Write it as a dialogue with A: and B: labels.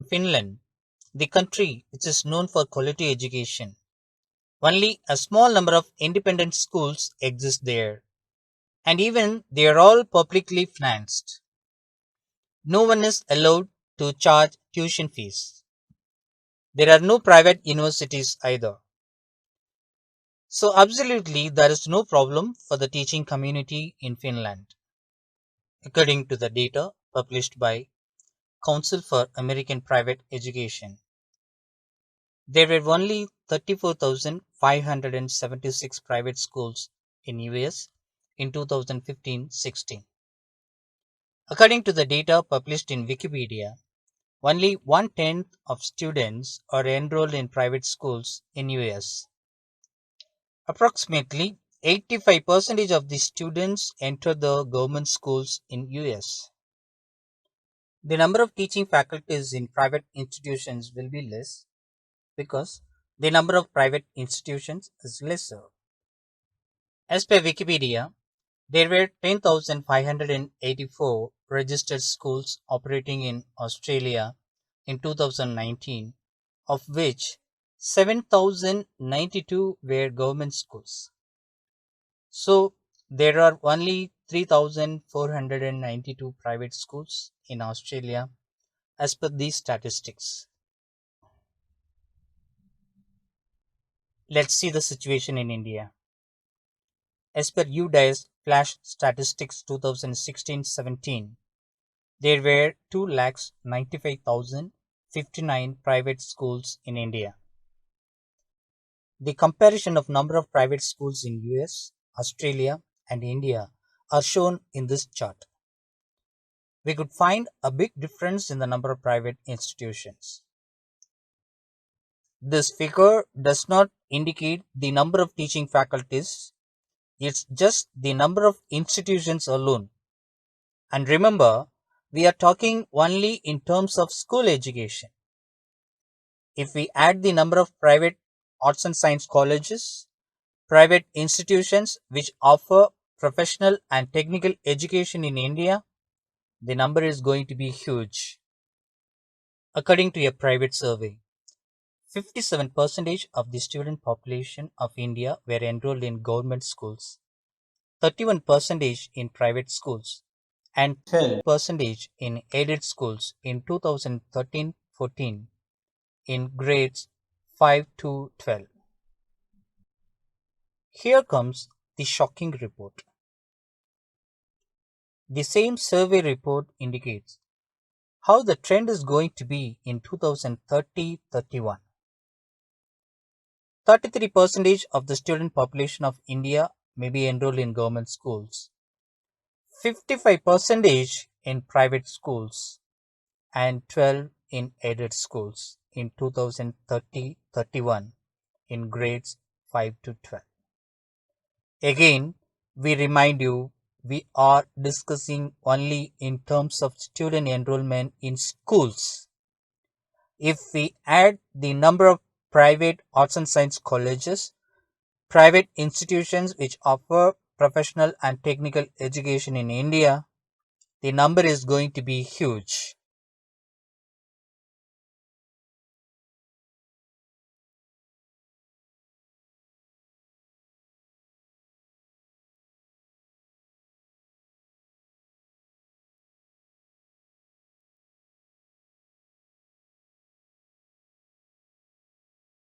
A: Finland, the country which is known for quality education, only a small number of independent schools exist there, and even they are all publicly financed. No one is allowed to charge tuition fees. There are no private universities either. So, absolutely, there is no problem for the teaching community in Finland. According to the data published by Council for American Private Education, there were only 34,576 private schools in US in 2015-16. According to the data published in Wikipedia, only one-tenth of students are enrolled in private schools in US. Approximately 85% of the students enter the government schools in US. The number of teaching faculties in private institutions will be less because the number of private institutions is lesser. As per Wikipedia, there were 10,584 registered schools operating in Australia in 2019, of which 7,092 were government schools. So there are only 3,492 private schools in Australia as per these statistics. Let's see the situation in India. As per UDICE Flash Statistics 2016-17, there were 2,95,059 private schools in India. The comparison of number of private schools in US, Australia and India are shown in this chart. We could find a big difference in the number of private institutions. This figure does not indicate the number of teaching faculties, it's just the number of institutions alone. And remember, we are talking only in terms of school education. If we add the number of private arts and science colleges, private institutions which offer professional and technical education in India, the number is going to be huge. According to a private survey, 57% of the student population of India were enrolled in government schools, 31% in private schools, and 12% in aided schools in 2013-14 in grades 5 to 12. Here comes the shocking report. The same survey report indicates how the trend is going to be in 2030-31. 33% of the student population of India may be enrolled in government schools, 55% in private schools, and 12 in aided schools in 2030-31 in grades 5 to 12. Again, we remind you we are discussing only in terms of student enrollment in schools. If we add the number of private arts and science colleges, private institutions which offer professional and technical education in India, the number is going to be huge.